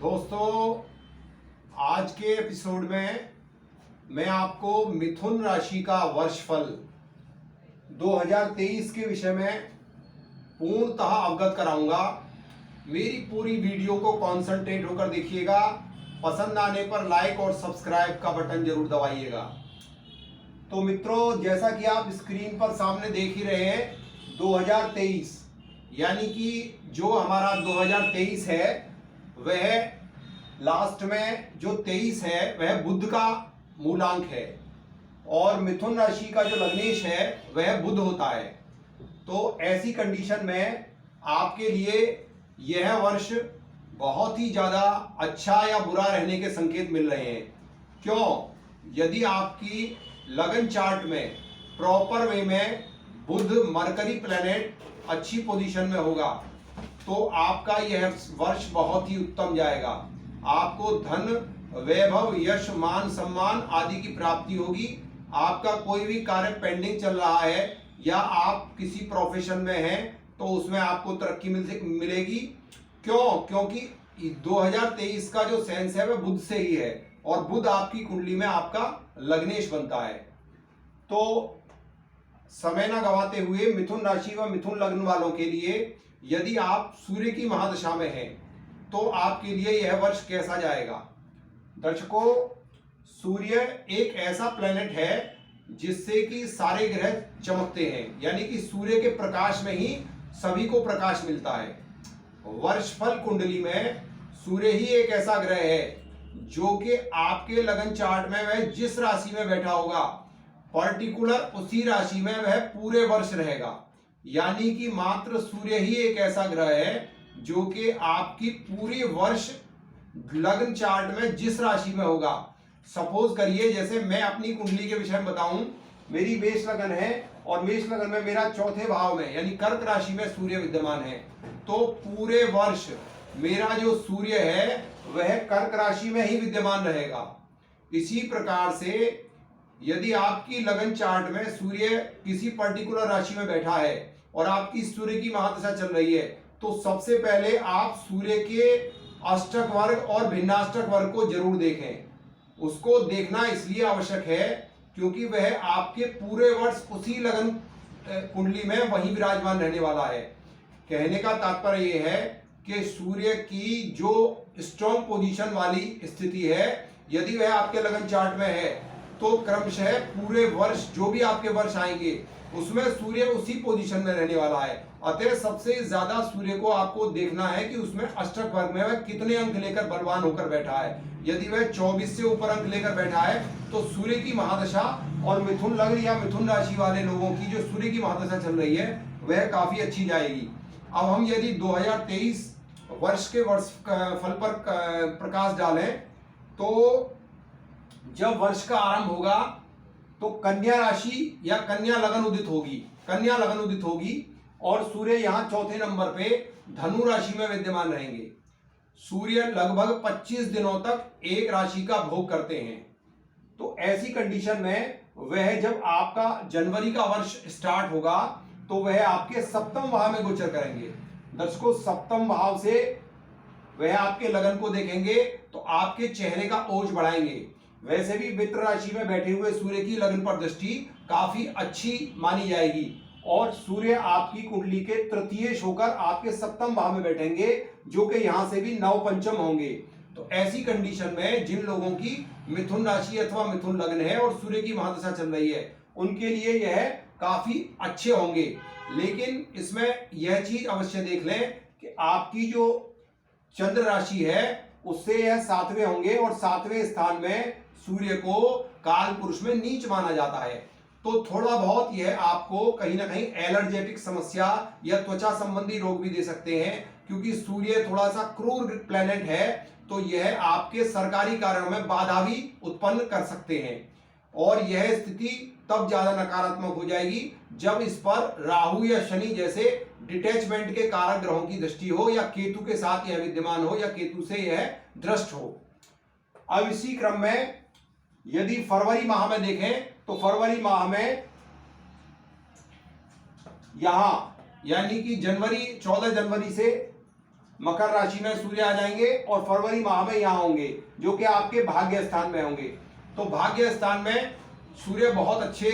दोस्तों, आज के एपिसोड में मैं आपको मिथुन राशि का वर्षफल 2023 के विषय में पूर्णतः अवगत कराऊंगा। मेरी पूरी वीडियो को कॉन्सेंट्रेट होकर देखिएगा। पसंद आने पर लाइक और सब्सक्राइब का बटन जरूर दबाइएगा। तो मित्रों, जैसा कि आप स्क्रीन पर सामने देख ही रहे हैं, 2023 यानी कि जो हमारा 2023 है वह लास्ट में जो 23 है वह बुध का मूलांक है और मिथुन राशि का जो लग्नेश है वह बुध होता है। तो ऐसी कंडीशन में आपके लिए यह वर्ष बहुत ही ज़्यादा अच्छा या बुरा रहने के संकेत मिल रहे हैं। क्यों? यदि आपकी लगन चार्ट में प्रॉपर वे में बुध मरकरी प्लैनेट अच्छी पोजीशन में होगा तो आपका यह वर्ष बहुत ही उत्तम जाएगा। आपको धन, वैभव, यश, मान, सम्मान आदि की प्राप्ति होगी। आपका कोई भी कार्य पेंडिंग चल रहा है या आप किसी प्रोफेशन में हैं तो उसमें आपको तरक्की मिलेगी। क्यों? क्योंकि 2023 का जो सेंस है वह बुध से ही है और बुध आपकी कुंडली में आपका लग्नेश बनता है। तो समय ना गवाते हुए मिथुन राशि व मिथुन लग्न वालों के लिए यदि आप सूर्य की महादशा में हैं तो आपके लिए यह वर्ष कैसा जाएगा। दर्शकों, सूर्य एक ऐसा प्लेनेट है जिससे कि सारे ग्रह चमकते हैं, यानी कि सूर्य के प्रकाश में ही सभी को प्रकाश मिलता है। वर्षफल कुंडली में सूर्य ही एक ऐसा ग्रह है जो कि आपके लगन चार्ट में वह जिस राशि में बैठा होगा पर्टिकुलर उसी राशि में वह पूरे वर्ष रहेगा। यानी कि मात्र सूर्य ही एक ऐसा ग्रह है जो कि आपकी पूरी वर्ष लगन चार्ट में जिस राशि में होगा। सपोज करिए, जैसे मैं अपनी कुंडली के विषय में बताऊं, मेरी मेष लगन है और मेष लगन में मेरा चौथे भाव में यानी कर्क राशि में सूर्य विद्यमान है। तो पूरे वर्ष मेरा जो सूर्य है वह कर्क राशि में ही विद्यमान रहेगा। इसी प्रकार से यदि आपकी लगन चार्ट में सूर्य किसी पर्टिकुलर राशि में बैठा है और आपकी सूर्य की महादशा चल रही है तो सबसे पहले आप सूर्य के अष्टक वर्ग और भिन्नाष्टक वर्ग को जरूर देखें। उसको देखना इसलिए आवश्यक है क्योंकि वह आपके पूरे वर्ष उसी लगन कुंडली में वही विराजमान रहने वाला है। कहने का तात्पर्य यह है कि सूर्य की जो स्ट्रॉन्ग पोजीशन वाली स्थिति है यदि वह आपके लगन चार्ट में है तो क्रमशः पूरे वर्ष जो भी आपके वर्ष आएंगे उसमें सूर्य उसी पोजीशन में रहने वाला है। अतः सबसे ज्यादा सूर्य को आपको देखना है कि उसमें अष्टक वर्ग में वह कितने अंक लेकर बलवान होकर बैठा है। यदि वह 24 से ऊपर अंक लेकर बैठा है तो सूर्य की महादशा और मिथुन लग्न या मिथुन राशि वाले लोगों की जो सूर्य की महादशा चल रही है वह काफी अच्छी जाएगी। अब हम यदि 2023 वर्ष के वर्ष फल पर प्रकाश डालें तो जब वर्ष का आरंभ होगा तो कन्या राशि या कन्या लगन उदित होगी और सूर्य यहां चौथे नंबर पे धनु राशि में विद्यमान रहेंगे। सूर्य लगभग 25 दिनों तक एक राशि का भोग करते हैं। तो ऐसी कंडीशन में वह जब आपका जनवरी का वर्ष स्टार्ट होगा तो वह आपके सप्तम भाव में गोचर करेंगे। दर्शकों, सप्तम भाव से वह आपके लगन को देखेंगे तो आपके चेहरे का ओज बढ़ाएंगे। वैसे भी मित्र राशि में बैठे हुए सूर्य की लगन पर दृष्टि काफी अच्छी मानी जाएगी और सूर्य आपकी कुंडली के तृतीयेश होकर आपके सप्तम भाव में बैठेंगे जो कि यहां से भी नव पंचम होंगे। तो ऐसी कंडीशन में जिन लोगों की मिथुन राशि अथवा मिथुन लग्न है और सूर्य की महादशा चल रही है उनके लिए यह काफी अच्छे होंगे। लेकिन इसमें यह चीज अवश्य देख लें कि आपकी जो चंद्र राशि है उससे यह सातवें होंगे और सातवें स्थान में सूर्य को काल पुरुष में नीच माना जाता है। तो थोड़ा बहुत यह आपको कहीं ना कहीं एलर्जेटिक समस्या या त्वचा संबंधी रोग भी दे सकते हैं क्योंकि सूर्य थोड़ा सा क्रूर प्लेनेट है। तो यह आपके सरकारी कार्यों में बाधा भी उत्पन्न कर सकते हैं और यह स्थिति तब ज्यादा नकारात्मक हो जाएगी जब इस पर राहु या शनि जैसे डिटैचमेंट के कारक ग्रहों की दृष्टि हो या केतु के साथ यह विद्यमान हो या केतु से यह दृष्ट हो। अब इसी क्रम में यदि फरवरी माह में देखें तो फरवरी माह में यहां यानी कि 14 जनवरी से मकर राशि में सूर्य आ जाएंगे और फरवरी माह में यहाँ होंगे, जो कि आपके भाग्य स्थान में होंगे। तो भाग्य स्थान में सूर्य बहुत अच्छे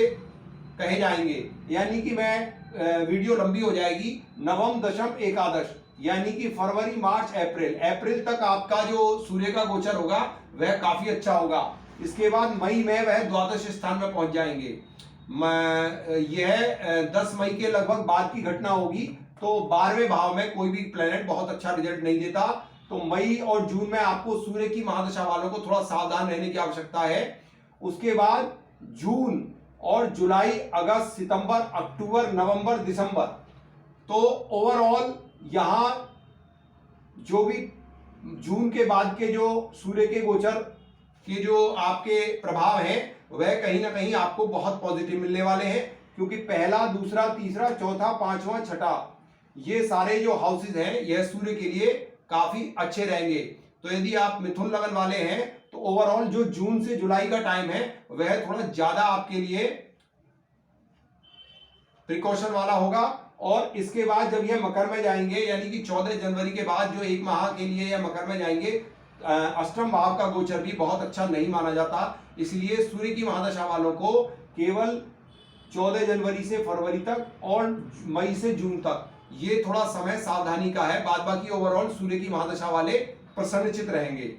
कहे जाएंगे। यानी कि मैं वीडियो लंबी हो जाएगी। नवम, दशम, एकादश, यानी कि फरवरी, मार्च, अप्रैल तक आपका जो सूर्य का गोचर होगा वह काफी अच्छा होगा। इसके बाद मई में वह द्वादश स्थान में पहुंच जाएंगे। यह 10 मई के लगभग बाद की घटना होगी। तो 12वें भाव में कोई भी प्लेनेट बहुत अच्छा रिजल्ट नहीं देता। तो मई और जून में आपको सूर्य की महादशा वालों को थोड़ा सावधान रहने की आवश्यकता है। उसके बाद जून और जुलाई, अगस्त, सितंबर, अक्टूबर, नवंबर, दिसंबर, तो ओवरऑल यहां जो भी जून के बाद के जो सूर्य के गोचर के जो आपके प्रभाव हैं वह कहीं ना कहीं आपको बहुत पॉजिटिव मिलने वाले हैं। क्योंकि पहला, दूसरा, तीसरा, चौथा, पांचवा, छठा, ये सारे जो हाउसेज हैं यह सूर्य के लिए काफी अच्छे रहेंगे। तो यदि आप मिथुन लगन वाले हैं तो ओवरऑल जो जून से जुलाई का टाइम है वह थोड़ा ज्यादा आपके लिए प्रिकॉशन वाला होगा। और इसके बाद जब यह मकर में जाएंगे, यानी कि 14 जनवरी के बाद जो एक माह के लिए यह मकर में जाएंगे, अष्टम भाव का गोचर भी बहुत अच्छा नहीं माना जाता। इसलिए सूर्य की महादशा वालों को केवल 14 जनवरी से फरवरी तक और मई से जून तक ये थोड़ा समय सावधानी का है। बाद बाकी ओवरऑल सूर्य की महादशा वाले प्रसन्नचित रहेंगे।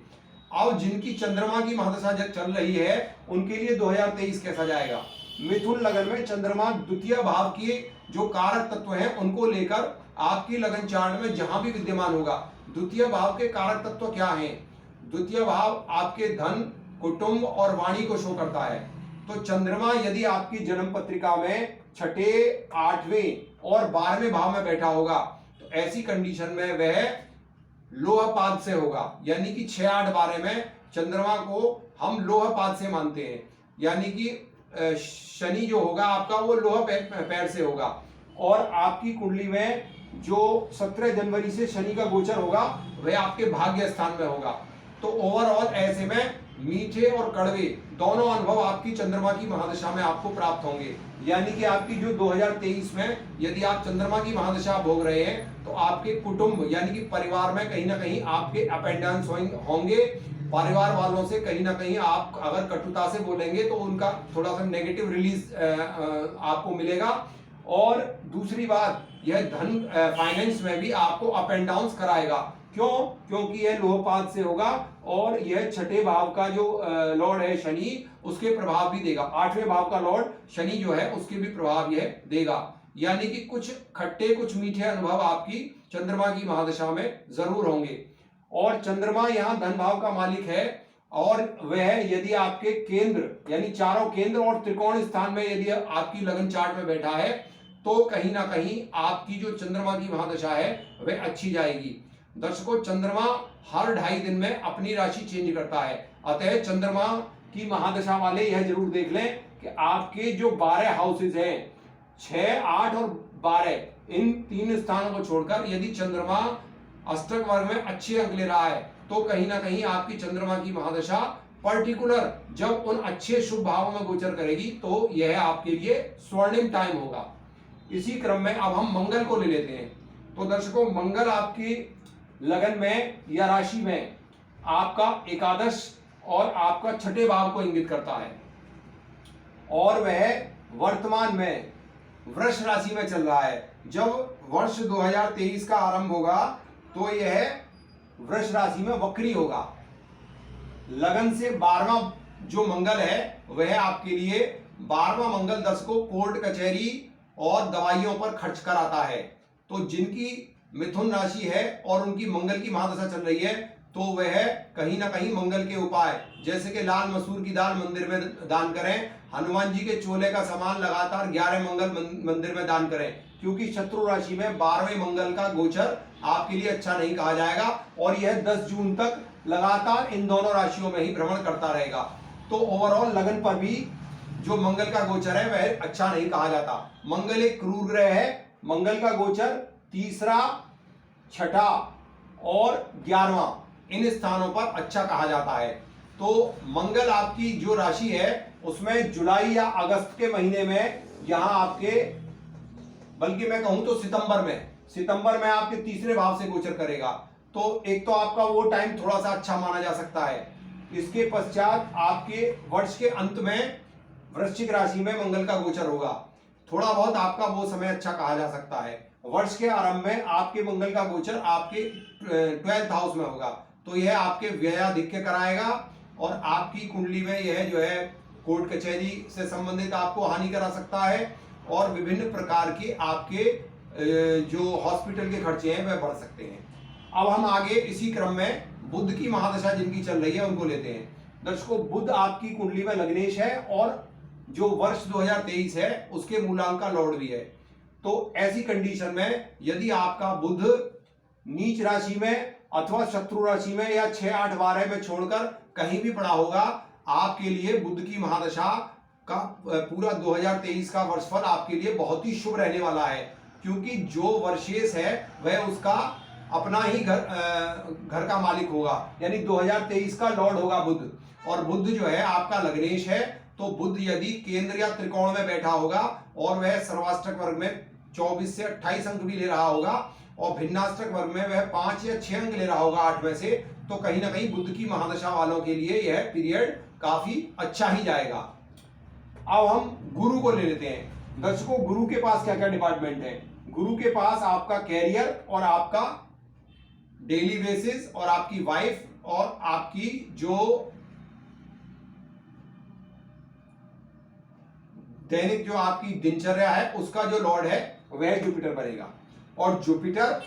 अब जिनकी चंद्रमा की महादशा जब चल रही है उनके लिए 2023 कैसा जाएगा? मिथुन लगन में चंद्रमा द्वितीय भाव के जो कारक तत्व हैं उनको लेकर आपकी लगन चार्ट में जहां भी विद्यमान होगा। द्वितीय भाव के कारक तत्व क्या हैं? द्वितीय भाव आपके धन, कुटुंब और वाणी को शो करता है। तो चंद्रमा यदि आपकी जन्म पत्रिका में छठे, 8वें और 12वें भाव में बैठा होगा तो ऐसी कंडीशन में वह लोह पाद से होगा। यानी कि 6, 8, 12 में चंद्रमा को हम लोह पाद से मानते हैं। यानी कि शनि जो होगा आपका वो लोह पैर से होगा। और आपकी कुंडली में जो 17 जनवरी से शनि का गोचर होगा वह आपके भाग्य स्थान में होगा। तो ओवरऑल ऐसे में मीठे और कड़वे दोनों अनुभव आपकी चंद्रमा की महादशा में आपको प्राप्त होंगे। यानी कि आपकी जो 2023 में यदि आप चंद्रमा की महादशा भोग रहे हैं तो आपके कुटुंब यानी कि परिवार में कहीं ना कहीं आपके अप एंड डाउन होंगे। परिवार वालों से कहीं ना कहीं आप अगर कटुता से बोलेंगे तो उनका थोड़ा सा नेगेटिव रिलीज आपको मिलेगा। और दूसरी बात, यह धन फाइनेंस में भी आपको अप एंड डाउन कराएगा। क्यों? क्योंकि यह लोहपाद से होगा और यह छठे भाव का जो लॉर्ड है शनि, उसके प्रभाव भी देगा। 8वें भाव का लॉर्ड शनि जो है उसके भी प्रभाव यह देगा। यानी कि कुछ खट्टे कुछ मीठे अनुभव आपकी चंद्रमा की महादशा में जरूर होंगे। और चंद्रमा यहाँ धन भाव का मालिक है और वह यदि आपके केंद्र यानी चारों केंद्र और त्रिकोण स्थान में यदि आपकी लगन चार्ट में बैठा है तो कहीं ना कहीं आपकी जो चंद्रमा की महादशा है वह अच्छी जाएगी। दर्शकों, चंद्रमा हर 2.5 दिन में अपनी राशि चेंज करता है। अतः चंद्रमा की महादशा वाले यह जरूर देख लें कि आपके जो 12 हाउसेज हैं, 6, 8 और 12, इन 3 स्थानों को छोड़कर यदि चंद्रमा अष्टक वर्ग में अच्छे अंक ले रहा है तो कहीं ना कहीं आपकी चंद्रमा की महादशा पर्टिकुलर जब उन अच्छे शुभ भावों में गोचर करेगी तो यह आपके लिए स्वर्णिम टाइम होगा। इसी क्रम में अब हम मंगल को ले लेते हैं। तो दर्शकों, मंगल आपकी लगन में या राशि में आपका एकादश और आपका छठे भाव को इंगित करता है और वह वर्तमान में वृष राशि में चल रहा है। जब वर्ष 2023 का आरंभ होगा तो यह वृष राशि में वक्री होगा। लगन से 12वां जो मंगल है वह आपके लिए 12वां मंगल दर्शकों कोर्ट कचहरी और दवाइयों पर खर्च कर आता है। तो जिनकी मिथुन राशि है और उनकी मंगल की महादशा चल रही है तो वह कहीं ना कहीं मंगल के उपाय जैसे कि लाल मसूर की दाल मंदिर में दान करें, हनुमान जी के चोले का सामान लगातार 11 मंगल मंदिर में दान करें। क्योंकि शत्रु राशि में 12वें मंगल का गोचर आपके लिए अच्छा नहीं कहा जाएगा और यह 10 जून तक लगातार इन दोनों राशियों में ही भ्रमण करता रहेगा। तो ओवरऑल लगन पर भी जो मंगल का गोचर है वह अच्छा नहीं कहा जाता। मंगल एक क्रूर ग्रह है। मंगल का गोचर तीसरा, छठा और 11वां इन स्थानों पर अच्छा कहा जाता है। तो मंगल आपकी जो राशि है उसमें जुलाई या अगस्त के महीने में यहां आपके, बल्कि मैं कहूं तो सितंबर में आपके तीसरे भाव से गोचर करेगा। तो एक तो आपका वो टाइम थोड़ा सा अच्छा माना जा सकता है। इसके पश्चात आपके वर्ष के अंत में वृश्चिक राशि में मंगल का गोचर होगा, थोड़ा बहुत आपका वो समय अच्छा कहा जा सकता है। वर्ष के आरंभ में आपके मंगल का गोचर आपके 12th हाउस में होगा, तो यह आपके व्ययाधिक्य कराएगा और आपकी कुंडली में यह जो है कोर्ट कचहरी से संबंधित आपको हानि करा सकता है और विभिन्न प्रकार के आपके जो हॉस्पिटल के खर्चे हैं वह बढ़ सकते हैं। अब हम आगे इसी क्रम में बुध की महादशा जिनकी चल रही है उनको लेते हैं। दर्शकों, बुध आपकी कुंडली में लग्नेश है और जो वर्ष 2023 है उसके मूलांक का लॉर्ड भी है। तो ऐसी कंडीशन में यदि आपका बुध नीच राशि में अथवा शत्रु राशि में या 6, 8, 12 में छोड़कर कहीं भी पड़ा होगा, आपके लिए बुध की महादशा का पूरा 2023 का वर्षफल आपके लिए बहुत ही शुभ रहने वाला है, क्योंकि जो वर्षेश है वह उसका अपना ही घर का मालिक होगा, यानी 2023 का लॉर्ड होगा बुध। और बुध जो है आपका लग्नेश है, तो बुध यदि केंद्र या त्रिकोण में बैठा होगा और वह सर्वाष्टक वर्ग में 24 से 28 अंक भी ले रहा होगा और भिन्नाष्टक वर्ग में वह 5 या 6 अंक ले रहा होगा 8 में से, तो कहीं ना कहीं बुध की महादशा वालों के लिए यह पीरियड काफी अच्छा ही जाएगा। अब हम गुरु को ले लेते हैं। दर्शकों, गुरु के पास क्या क्या डिपार्टमेंट है? गुरु के पास आपका कैरियर और आपका डेली बेसिस और आपकी वाइफ और आपकी जो दैनिक जो आपकी दिनचर्या है उसका जो लॉर्ड है वह जुपिटर बनेगा। और जुपिटर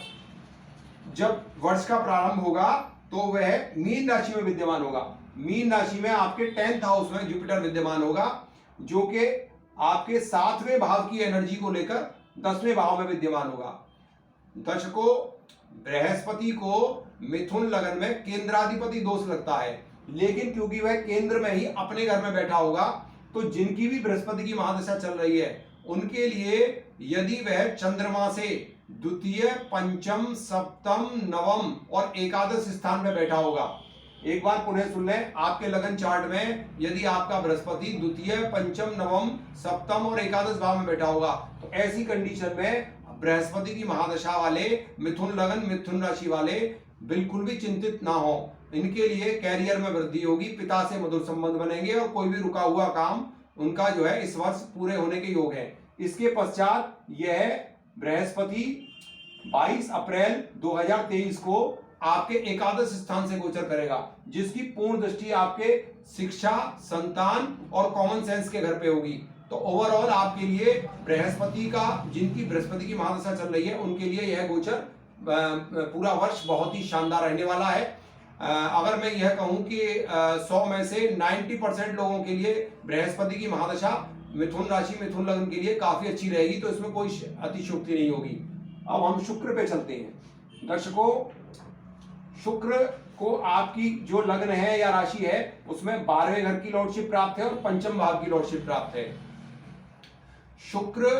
जब वर्ष का प्रारंभ होगा तो वह मीन राशि में विद्यमान होगा। मीन राशि में आपके 10th हाउस में जुपिटर विद्यमान होगा, जो कि आपके 7वें भाव की एनर्जी को लेकर 10वें भाव में विद्यमान होगा। दर्शकों, बृहस्पति को मिथुन लगन में केंद्राधिपति दोष लगता है, लेकिन क्योंकि वह केंद्र में ही अपने घर में बैठा होगा, तो जिनकी भी बृहस्पति की महादशा चल रही है उनके लिए यदि वह चंद्रमा से द्वितीय, पंचम, सप्तम, नवम और एकादश स्थान में बैठा होगा। एक बार पुनः सुन लें, आपके लगन चार्ट में यदि आपका बृहस्पति द्वितीय, पंचम, नवम, सप्तम और एकादश भाव में बैठा होगा, तो ऐसी कंडीशन में बृहस्पति की महादशा वाले मिथुन लगन, मिथुन राशि वाले बिल्कुल भी चिंतित ना हो। इनके लिए कैरियर में वृद्धि होगी, पिता से मधुर संबंध बनेंगे और कोई भी रुका हुआ काम उनका जो है इस वर्ष पूरे होने के योग है। इसके पश्चात यह बृहस्पति 22 अप्रैल 2023 को आपके एकादश स्थान से गोचर करेगा, जिसकी पूर्ण दृष्टि आपके शिक्षा, संतान और कॉमन सेंस के घर पे होगी। तो ओवरऑल आपके लिए बृहस्पति का, जिनकी बृहस्पति की महादशा चल रही है उनके लिए यह गोचर पूरा वर्ष बहुत ही शानदार रहने वाला है। अगर मैं यह कहूं कि 100 में से 90% लोगों के लिए बृहस्पति की महादशा मिथुन राशि, मिथुन लग्न के लिए काफी अच्छी रहेगी, तो इसमें कोई अतिशयोक्ति नहीं होगी। अब हम शुक्र पे चलते हैं। दर्शकों, शुक्र को आपकी जो लग्न है या राशि है उसमें 12वें घर की लॉर्डशिप प्राप्त है और पंचम भाव की लॉर्डशिप प्राप्त है। शुक्र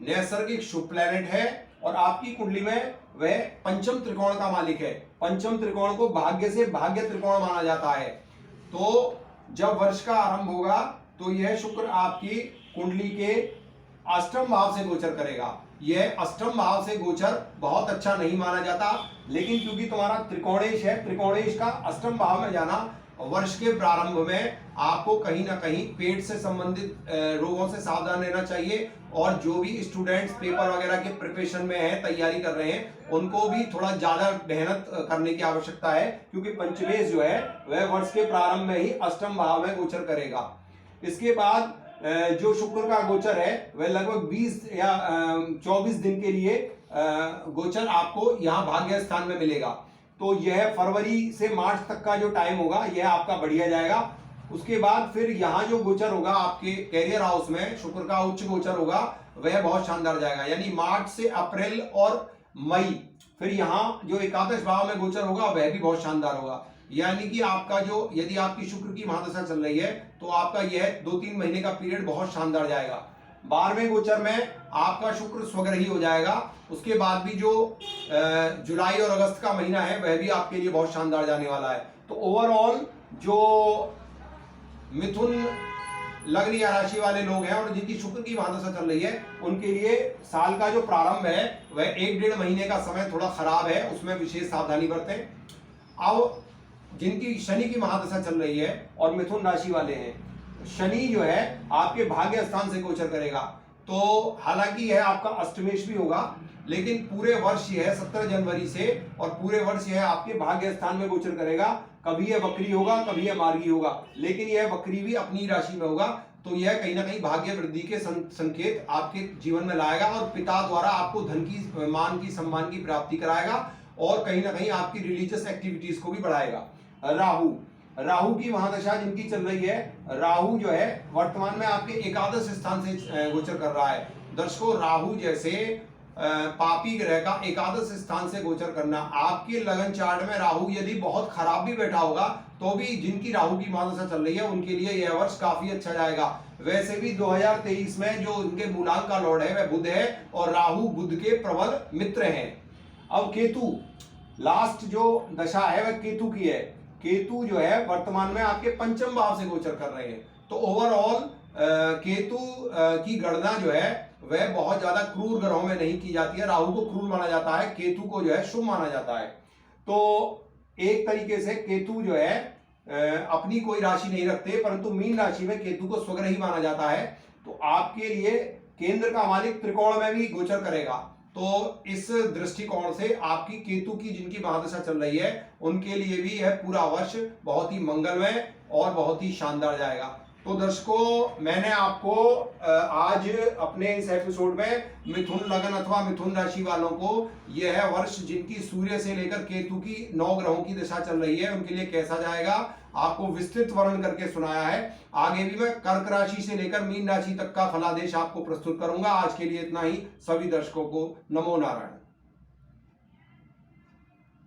नैसर्गिक शुभ प्लैनेट है और आपकी कुंडली में वह पंचम त्रिकोण का मालिक है। पंचम त्रिकोण को भाग्य से भाग्य त्रिकोण माना जाता है। तो जब वर्ष का आरंभ होगा तो यह शुक्र आपकी कुंडली के अष्टम भाव से गोचर करेगा। यह अष्टम भाव से गोचर बहुत अच्छा नहीं माना जाता, लेकिन क्योंकि तुम्हारा त्रिकोणेश है, त्रिकोणेश का अष्टम भाव में जाना वर्ष के प्रारंभ में आपको कहीं ना कहीं पेट से संबंधित रोगों से सावधान रहना चाहिए। और जो भी स्टूडेंट्स पेपर वगैरह के प्रिपरेशन में हैं, तैयारी कर रहे हैं, उनको भी थोड़ा ज्यादा मेहनत करने की आवश्यकता है, क्योंकि पंचमेश जो है वह वर्ष के प्रारंभ में ही अष्टम भाव में गोचर करेगा। इसके बाद जो शुक्र का गोचर है वह लगभग 20 या 24 दिन के लिए गोचर आपको यहाँ भाग्य स्थान में मिलेगा। तो यह फरवरी से मार्च तक का जो टाइम होगा यह आपका बढ़िया जाएगा। उसके बाद फिर यहाँ जो गोचर होगा आपके कैरियर हाउस में शुक्र का उच्च गोचर होगा वह बहुत शानदार जाएगा, यानी मार्च से अप्रैल और मई। फिर यहाँ जो एकादश भाव में गोचर होगा वह भी बहुत शानदार होगा। यानी कि आपका जो, यदि आपकी शुक्र की महादशा चल रही है तो आपका यह 2-3 महीने का पीरियड बहुत शानदार जाएगा। 12वें गोचर में आपका शुक्र स्वग्रही हो जाएगा। उसके बाद भी जो जुलाई और अगस्त का महीना है वह भी आपके लिए बहुत शानदार जाने वाला है। तो ओवरऑल जो मिथुन लग्न या राशि वाले लोग हैं और जिनकी शुक्र की महादशा चल रही है, उनके लिए साल का जो प्रारंभ है वह 1-1.5 महीने का समय थोड़ा खराब है, उसमें विशेष सावधानी बरतें। अब जिनकी शनि की महादशा चल रही है और मिथुन राशि वाले हैं, शनि जो है आपके भाग्य स्थान से गोचर करेगा। तो हालांकि यह आपका अष्टमेश भी होगा, लेकिन पूरे वर्ष यह 17 जनवरी से और पूरे वर्ष यह आपके भाग्य स्थान में गोचर करेगा। कभी यह वक्री होगा, कभी यह मार्गी होगा, लेकिन यह वक्री भी अपनी राशि में होगा। तो यह कहीं ना कहीं भाग्य वृद्धि के संकेत आपके जीवन में लाएगा और पिता द्वारा आपको धन की, मान की, सम्मान की प्राप्ति कराएगा और कहीं ना कहीं आपकी रिलीजियस एक्टिविटीज को भी बढ़ाएगा। राहु की महादशा जिनकी चल रही है, राहु जो है वर्तमान में आपके एकादश स्थान से गोचर कर रहा है। दर्शकों, राहु जैसे पापी ग्रह का एकादश स्थान से गोचर करना, आपके लगन चार्ट में राहु यदि बहुत खराब भी बैठा होगा तो भी जिनकी राहु की महादशा चल रही है उनके लिए यह वर्ष काफी अच्छा जाएगा। वैसे भी 2023 में जो उनके मूलांक का लॉर्ड है वह बुध है और राहु बुध के प्रबल मित्र हैं। अब केतु, लास्ट जो दशा है वह केतु की है। केतु जो है वर्तमान में आपके पंचम भाव से गोचर कर रहे हैं। तो ओवरऑल केतु की गणना जो है वह बहुत ज्यादा क्रूर ग्रहों में नहीं की जाती है। राहु को क्रूर माना जाता है, केतु को जो है शुभ माना जाता है। तो एक तरीके से केतु जो है अपनी कोई राशि नहीं रखते, परंतु मीन राशि में केतु को स्वग्रही माना जाता है। तो आपके लिए केंद्र का मालिक त्रिकोण में भी गोचर करेगा। तो इस दृष्टिकोण से आपकी केतु की जिनकी महादशा चल रही है उनके लिए भी यह पूरा वर्ष बहुत ही मंगलमय और बहुत ही शानदार जाएगा। तो दर्शकों, मैंने आपको आज अपने इस एपिसोड में मिथुन लगन अथवा मिथुन राशि वालों को यह वर्ष जिनकी सूर्य से लेकर केतु की 9 ग्रहों की दशा चल रही है उनके लिए कैसा जाएगा आपको विस्तृत वर्णन करके सुनाया है। आगे भी मैं कर्क राशि से लेकर मीन राशि तक का फलादेश आपको प्रस्तुत करूंगा। आज के लिए इतना ही। सभी दर्शकों को नमो नारायण।